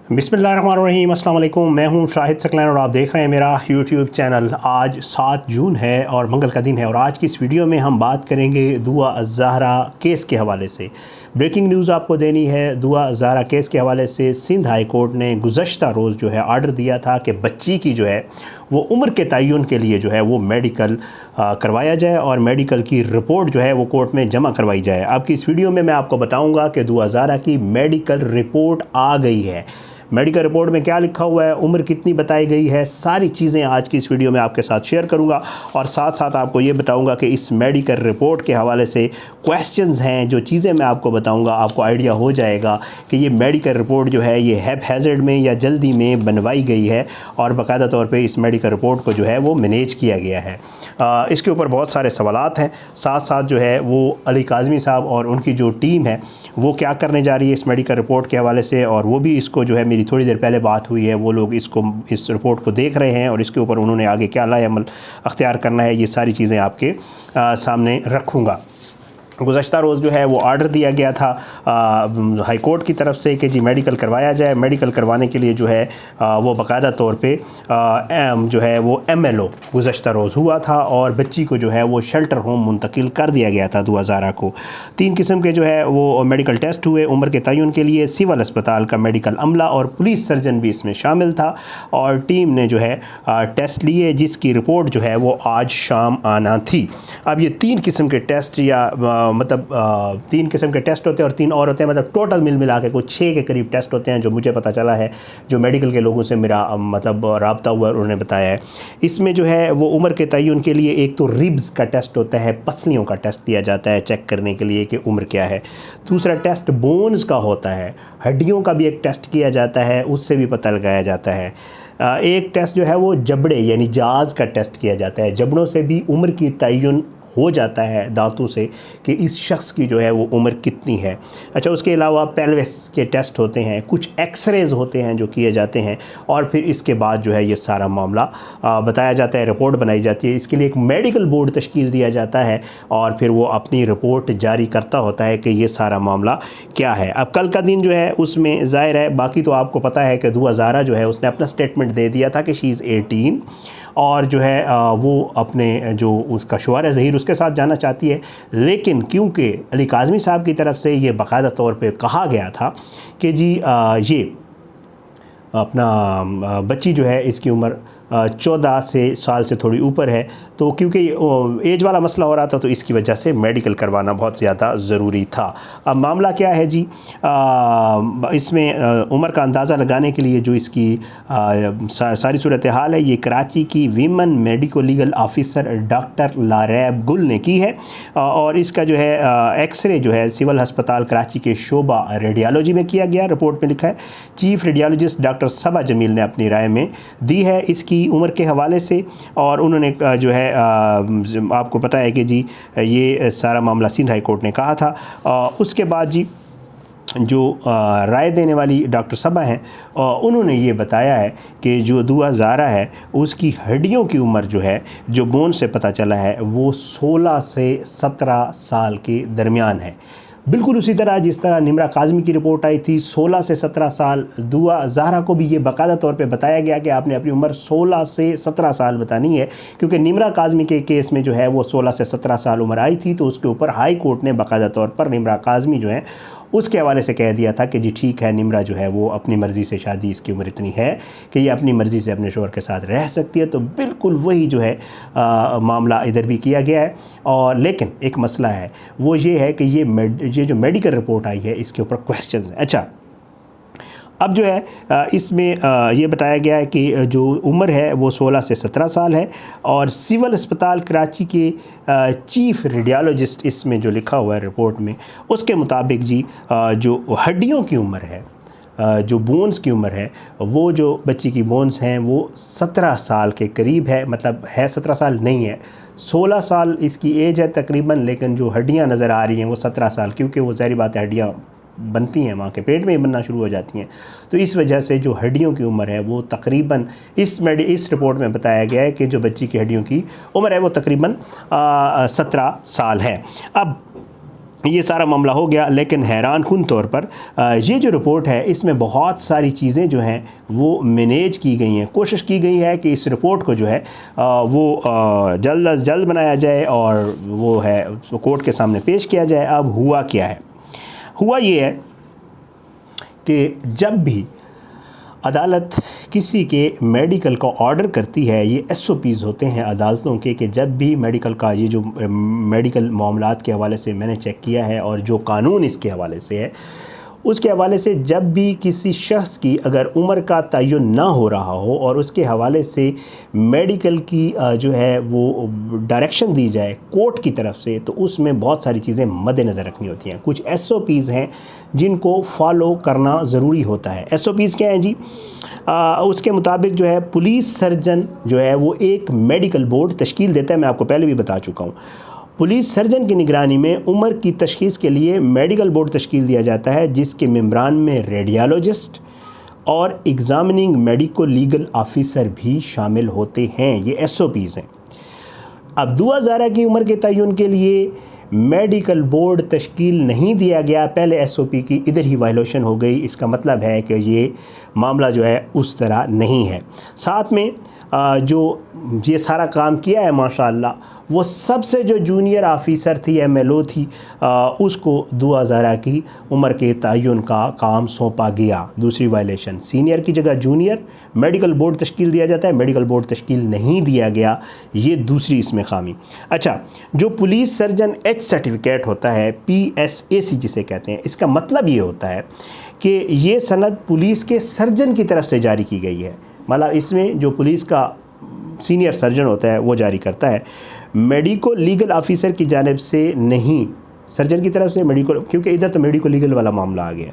बिस्मिल्लाहिर्रहमानिर्रहीम, अस्सलाम वालेकुम। मैं हूं शाहिद सकलैन और आप देख रहे हैं मेरा यूट्यूब चैनल। आज 7 जून है और मंगल का दिन है और आज की इस वीडियो में हम बात करेंगे दुआ अज़-ज़हरा केस के हवाले से। ब्रेकिंग न्यूज़ आपको देनी है। दुआ अज़-ज़हरा केस के हवाले से सिंध हाई कोर्ट ने गुज़श्ता रोज़ जो है आर्डर दिया था कि बच्ची की जो है वो उम्र के तयन के लिए जो है वो मेडिकल करवाया जाए और मेडिकल की रिपोर्ट जो है वो कोर्ट में जमा करवाई जाए। आपकी इस वीडियो में मैं आपको बताऊँगा कि दुआ अज़-ज़हरा की मेडिकल रिपोर्ट आ गई है। मेडिकल रिपोर्ट में क्या लिखा हुआ है, उम्र कितनी बताई गई है, सारी चीज़ें आज की इस वीडियो में आपके साथ शेयर करूंगा और साथ साथ आपको ये बताऊंगा कि इस मेडिकल रिपोर्ट के हवाले से क्वेश्चंस हैं, जो चीज़ें मैं आपको बताऊंगा आपको आइडिया हो जाएगा कि ये मेडिकल रिपोर्ट जो है ये हैज़र्ड में या जल्दी में बनवाई गई है और बाकायदा तौर पर इस मेडिकल रिपोर्ट को जो है वो मैनेज किया गया है। इसके ऊपर बहुत सारे सवालात हैं। साथ साथ जो है वो अली काज़मी साहब और उनकी जो टीम है वो क्या करने जा रही है इस मेडिकल रिपोर्ट के हवाले से, और वो भी इसको जो है मेरी थोड़ी देर पहले बात हुई है, वो लोग इस रिपोर्ट को देख रहे हैं और इसके ऊपर उन्होंने आगे क्या लाए अमल अख्तियार करना है, ये सारी चीज़ें आपके सामने रखूँगा। गुज़श्ता रोज़ जो है वो आर्डर दिया गया था हाई कोर्ट की तरफ से कि जी मेडिकल करवाया जाए। मेडिकल करवाने के लिए जो है वो बाकायदा तौर पे जो है वो MLO गुज़श्ता रोज़ हुआ था और बच्ची को जो है वो शेल्टर होम मुंतकिल कर दिया गया था दुआ अज़्ज़हरा को। 3 किस्म के जो है वो मेडिकल टेस्ट हुए उम्र के तयन के लिए। सिविल अस्पताल का मेडिकल अमला और पुलिस सर्जन भी इसमें शामिल था और टीम ने जो है टेस्ट लिए जिसकी रिपोर्ट जो है वो आज शाम आना थी। अब ये 3 किस्म के टेस्ट या मतलब 3 किस्म के टेस्ट होते हैं और 3 और होते हैं, मतलब टोटल मिला के कुछ 6 के करीब टेस्ट होते हैं जो मुझे पता चला है, जो मेडिकल के लोगों से मेरा मतलब रब्ता हुआ उन्होंने बताया है। इसमें जो है वो उम्र के तयन के लिए एक तो रिब्स का टेस्ट होता है, पसलियों का टेस्ट लिया जाता है चेक करने के लिए कि उम्र क्या है। दूसरा टेस्ट बोन्स का होता है, हड्डियों का भी एक टेस्ट किया जाता है, उससे भी पता लगाया जाता है। एक टेस्ट जो है वो जबड़े यानी जाज़ का टेस्ट किया जाता है, जबड़ों से भी उम्र की तयन हो जाता है दांतों से कि इस शख्स की जो है वो उम्र कितनी है। अच्छा, उसके अलावा पेल्विस के टेस्ट होते हैं, कुछ एक्सरेज होते हैं जो किए जाते हैं और फिर इसके बाद जो है ये सारा मामला बताया जाता है, रिपोर्ट बनाई जाती है। इसके लिए एक मेडिकल बोर्ड तश्कील दिया जाता है और फिर वो अपनी रिपोर्ट जारी करता होता है कि ये सारा मामला क्या है। अब कल का दिन जो है उसमें ज़ाहिर है, बाकी तो आपको पता है कि दुआ अज़्ज़हरा जो है उसने अपना स्टेटमेंट दे दिया था कि शी इज़ 18 और जो है वो अपने जो उसका शौहर है ज़हीर उसके साथ जाना चाहती है। लेकिन क्योंकि अली काज़मी साहब की तरफ से ये बाकायदा तौर पे कहा गया था कि जी ये अपना बच्ची जो है इसकी उम्र 14 साल से थोड़ी ऊपर है, तो क्योंकि एज वाला मसला हो रहा था तो इसकी वजह से मेडिकल करवाना बहुत ज़्यादा ज़रूरी था। अब मामला क्या है जी, इसमें उम्र का अंदाज़ा लगाने के लिए जो इसकी सारी सूरत हाल है ये कराची की women medico legal officer doctor Laraib गुल ने की है और इसका जो है एक्सरे जो है सिविल अस्पताल कराची के शोबा रेडियोलॉजी में किया गया। रिपोर्ट में लिखा है चीफ रेडियोलॉजिस्ट डॉक्टर सबा जमील ने अपनी राय में दी है इसकी उम्र के हवाले से और उन्होंने जो है आपको पता है कि जी ये सारा मामला सिंध हाई कोर्ट ने कहा था। उसके बाद जी जो राय देने वाली डॉक्टर सबा हैं उन्होंने ये बताया है कि जो दुआ अज़्ज़हरा है उसकी हड्डियों की उम्र जो है जो बोन से पता चला है वो 16 से 17 साल के दरमियान है। बिल्कुल उसी तरह जिस तरह निम्रा काज़मी की रिपोर्ट आई थी 16 से 17 साल, दुआ अज़्ज़हरा को भी ये बाकायदा तौर पे बताया गया कि आपने अपनी उम्र 16 से 17 साल बतानी है, क्योंकि निम्रा काज़मी के केस में जो है वो 16 से 17 साल उम्र आई थी तो उसके ऊपर हाई कोर्ट ने बाकायदा तौर पर निम्रा काज़मी जो है उसके हवाले से कह दिया था कि जी ठीक है, निम्रा जो है वो अपनी मर्ज़ी से शादी, इसकी उम्र इतनी है कि ये अपनी मर्ज़ी से अपने शौहर के साथ रह सकती है। तो बिल्कुल वही जो है मामला इधर भी किया गया है। और लेकिन एक मसला है, वो ये है कि ये जो मेडिकल रिपोर्ट आई है इसके ऊपर क्वेश्चंस हैं। अच्छा, अब जो है इसमें ये बताया गया है कि जो उम्र है वो 16 से 17 साल है और सिविल अस्पताल कराची के चीफ रेडियोलॉजिस्ट इसमें जो लिखा हुआ है रिपोर्ट में उसके मुताबिक जी जो हड्डियों की उम्र है, जो बोन्स की उम्र है, वो जो बच्ची की बोन्स हैं वो 17 साल के करीब है, मतलब है 17 साल नहीं है, 16 साल इसकी एज है तकरीबन, लेकिन जो हड्डियाँ नज़र आ रही हैं वो 17 साल, क्योंकि वो ज़ाहिर बात है हड्डियाँ बनती हैं माँ के पेट में ही बनना शुरू हो जाती हैं, तो इस वजह से जो हड्डियों की उम्र है वो तकरीबन इस रिपोर्ट में बताया गया है कि जो बच्ची की हड्डियों की उम्र है वो तकरीबन 17 साल है। अब ये सारा मामला हो गया। लेकिन हैरान कुन तौर पर ये जो रिपोर्ट है इसमें बहुत सारी चीज़ें जो हैं वो मैनेज की गई हैं। कोशिश की गई है कि इस रिपोर्ट को जो है वो जल्द अज जल्द बनाया जाए और वो है कोर्ट के सामने पेश किया जाए। अब हुआ क्या है? हुआ ये है कि जब भी अदालत किसी के मेडिकल का ऑर्डर करती है, ये SOPs होते हैं अदालतों के, कि जब भी मेडिकल का ये जो मेडिकल मामलात के हवाले से मैंने चेक किया है और जो कानून इसके हवाले से है उसके हवाले से, जब भी किसी शख्स की अगर उम्र का तयन ना हो रहा हो और उसके हवाले से मेडिकल की जो है वो डायरेक्शन दी जाए कोर्ट की तरफ से, तो उसमें बहुत सारी चीज़ें मद्देनज़र रखनी होती हैं। कुछ SOPs हैं जिनको फॉलो करना ज़रूरी होता है। SOPs क्या हैं जी? उसके मुताबिक जो है पुलिस सर्जन जो है वो एक मेडिकल बोर्ड तश्कील देता है। मैं आपको पहले भी बता चुका हूँ। पुलिस सर्जन की निगरानी में उम्र की तशख़ीस के लिए मेडिकल बोर्ड तश्कील दिया जाता है, जिसके मेंबरान में रेडियोलॉजिस्ट और एग्ज़ामिनिंग मेडिको लीगल ऑफिसर भी शामिल होते हैं। ये SOPs हैं। अब दुआ ज़ारा की उम्र के तयन के लिए मेडिकल बोर्ड तश्कील नहीं दिया गया, पहले SOP की इधर ही वायलेशन हो गई। इसका मतलब है कि ये मामला जो है उस तरह नहीं है। साथ में जो ये सारा काम किया है माशाअल्लाह, वो सबसे जो जूनियर ऑफिसर थी, MLO थी, उसको दुआ ज़ारा की उम्र के तयन का काम सौंपा गया। दूसरी वायलेशन, सीनियर की जगह जूनियर मेडिकल बोर्ड तश्कील दिया जाता है, मेडिकल बोर्ड तश्कील नहीं दिया गया। ये दूसरी इसमें खामी। अच्छा, जो पुलिस सर्जन H सर्टिफिकेट होता है, PSAC जिसे कहते हैं, इसका मतलब ये होता है कि ये सनद पुलिस के सर्जन की तरफ से जारी की गई है। मतलब इसमें जो पुलिस का सीनियर सर्जन होता है वो जारी करता है, मेडिको लीगल ऑफिसर की जानिब से नहीं, सर्जन की तरफ से मेडिको, क्योंकि इधर तो मेडिको लीगल वाला मामला आ गया।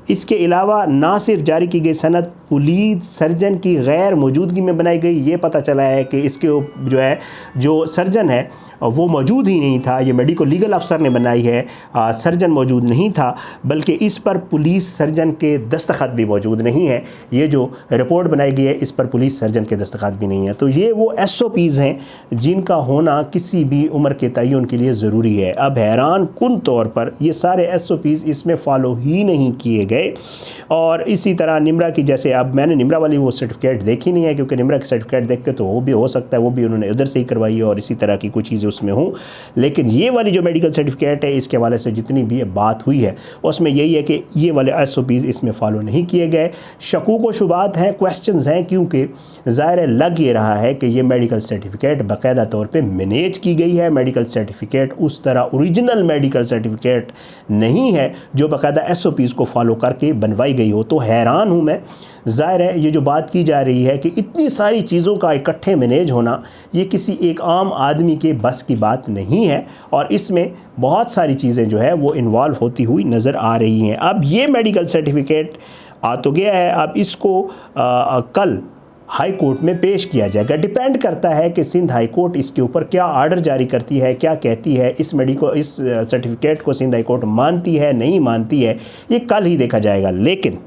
इसके अलावा ना सिर्फ जारी की गई सनद पुलिस सर्जन की गैर मौजूदगी में बनाई गई, ये पता चला है कि इसके जो है जो सर्जन है वो मौजूद ही नहीं था, ये मेडिको लीगल अफसर ने बनाई है, सर्जन मौजूद नहीं था, बल्कि इस पर पुलिस सर्जन के दस्तखत भी मौजूद नहीं है। ये जो रिपोर्ट बनाई गई है इस पर पुलिस सर्जन के दस्तखत भी नहीं है। तो ये वो SOPs हैं जिनका होना किसी भी उम्र के तयन के लिए ज़रूरी है। अब हैरान कुन तौर पर ये सारे SOPs इसमें फ़ॉलो ही नहीं किए गए। और इसी तरह निम्रा की, जैसे अब मैंने निम्रा वाली वो सर्टिफिकेट देखी नहीं है, क्योंकि निम्रा की सर्टिफिकेट देखते तो वो भी हो सकता है वो भी उन्होंने उधर से ही करवाई है और इसी तरह की कुछ चीज़ें उसमें हूँ। लेकिन ये वाली जो मेडिकल सर्टिफिकेट है इसके हवाले से जितनी भी बात हुई है उसमें यही है कि ये वाले SOPs इसमें फॉलो नहीं किए गए। शकूक व शुबात हैं, क्वेश्चंस हैं, क्योंकि ज़ाहिर लग ये रहा है कि ये मेडिकल सर्टिफिकेट बाकायदा तौर पे मैनेज की गई है। मेडिकल सर्टिफिकेट उस तरह ओरिजिनल मेडिकल सर्टिफिकेट नहीं है जो बाकायदा SOPs को फॉलो करके बनवाई गई हो। तो हैरान हूँ मैं। ज़ाहिर है ये जो बात की जा रही है कि इतनी सारी चीज़ों का इकट्ठे मैनेज होना, ये किसी एक आम आदमी के बस की बात नहीं है और इसमें बहुत सारी चीज़ें जो है वो इन्वॉल्व होती हुई नज़र आ रही हैं। अब ये मेडिकल सर्टिफिकेट आ तो गया है, अब इसको कल हाई कोर्ट में पेश किया जाएगा। डिपेंड करता है कि सिंध हाई कोर्ट इसके ऊपर क्या आर्डर जारी करती है, क्या कहती है, इस सर्टिफिकेट को सिंध हाई कोर्ट मानती है नहीं मानती है, ये कल ही देखा जाएगा। लेकिन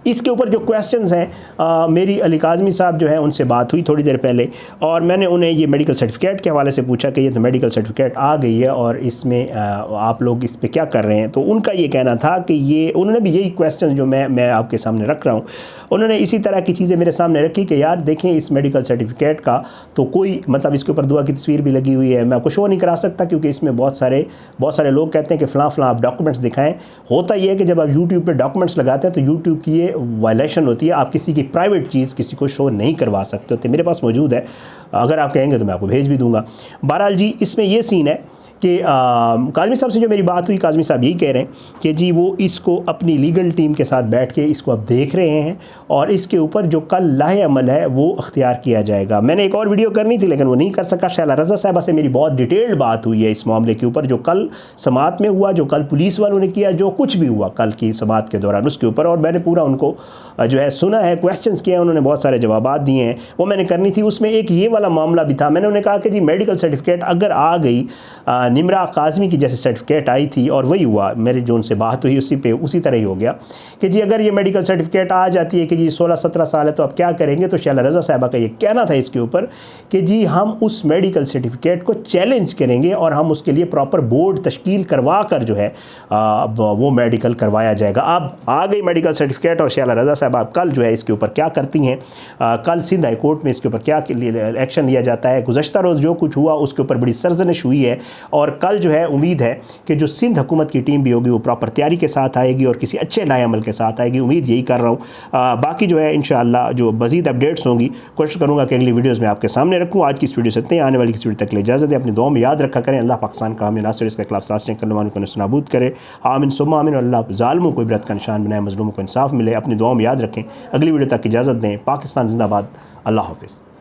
इसके ऊपर जो क्वेश्चंस हैं, मेरी अली काज़मी साहब जो है उनसे बात हुई थोड़ी देर पहले और मैंने उन्हें ये मेडिकल सर्टिफिकेट के हवाले से पूछा कि ये तो मेडिकल सर्टिफिकेट आ गई है और इसमें आप लोग इस पे क्या कर रहे हैं। तो उनका ये कहना था कि ये, उन्होंने भी यही क्वेश्चन जो मैं आपके सामने रख रहा हूँ, उन्होंने इसी तरह की चीज़ें मेरे सामने रखी कि यार देखें इस मेडिकल सर्टिफिकेट का तो कोई मतलब इसके ऊपर दुआ की तस्वीर भी लगी हुई है। मैं आपको शो नहीं करा सकता क्योंकि इसमें बहुत सारे लोग कहते हैं कि फ़लाँ आप डॉक्यूमेंट्स दिखाएँ। होता ये है कि जब आप यूट्यूब पर डॉक्यूमेंट्स लगाते हैं तो यूट्यूब की ये वायलेशन होती है, आप किसी की प्राइवेट चीज़ किसी को शो नहीं करवा सकते होते। मेरे पास मौजूद है, अगर आप कहेंगे तो मैं आपको भेज भी दूंगा। बहरहाल जी इसमें ये सीन है कि काज़मी साहब से जो मेरी बात हुई, काज़मी साहब यही कह रहे हैं कि जी वो इसको अपनी लीगल टीम के साथ बैठ के इसको अब देख रहे हैं और इसके ऊपर जो कल लाहे अमल है वो अख्तियार किया जाएगा। मैंने एक और वीडियो करनी थी लेकिन वो नहीं कर सका। शैला रज़ा साहबा से मेरी बहुत डिटेल्ड बात हुई है इस मामले के ऊपर, जो कल समात में हुआ, जो कल पुलिस वालों ने किया, जो कुछ भी हुआ कल की समात के दौरान उसके ऊपर, और मैंने पूरा उनको जो है सुना है, क्वेश्चंस किए हैं, उन्होंने बहुत सारे जवाब दिए हैं, वो मैंने करनी थी। उसमें एक ये वाला मामला भी था, मैंने उन्हें कहा कि जी मेडिकल सर्टिफिकेट अगर आ गई निमरा काज़मी की जैसे सर्टिफिकेट आई थी और वही हुआ, मेरी जो उनसे बात हुई उसी तरह ही हो गया कि जी अगर ये मेडिकल सर्टिफिकेट आ जाती है कि जी 16-17 साल है तो अब क्या करेंगे। तो शैला रज़ा साहिबा का ये कहना था इसके ऊपर कि जी हम उस मेडिकल सर्टिफिकेट को चैलेंज करेंगे और हम उसके लिए प्रॉपर बोर्ड तश्कील करवा कर जो है वो मेडिकल करवाया जाएगा। अब आ गई मेडिकल सर्टिफिकेट और शैला रज़ा साहिबा कल जो है इसके ऊपर क्या करती हैं, कल सिंध हाई कोर्ट में इसके ऊपर क्या एक्शन लिया जाता है। गुज़श्ता रोज़ जो कुछ हुआ उसके ऊपर बड़ी सरजनिश हुई है और कल जो है उम्मीद है कि जो सिंध हुकूमत की टीम भी होगी वो प्रॉपर तैयारी के साथ आएगी और किसी अच्छे नए अमल के साथ आएगी, उम्मीद यही कर रहा हूँ। बाकी जो है इंशाअल्लाह जो मज़ीद अपडेट्स होंगी कोशिश करूँगा कि अगली वीडियोज़ में आपके सामने रखूँ। आज की इस वीडियो से इतने, आने वाली किसी वीडियो तक ले इजाज़त है। अपनी दुआ में याद रखा करें, अल्लाह पाकिस्तान का हमें नासिर इसके खिलाफ साजिशें करने वालों को नाबूद करे, आमीन सुम्मा आमीन। अल्लाह ज़ालिमों को इबरत का निशान बनाए, मज़लूमों को इंसाफ मिले। अपनी दुआ में याद रखें, अगली वीडियो तक इजाज़त दें। पाकिस्तान जिंदाबाद, अल्लाह हाफ़िज़।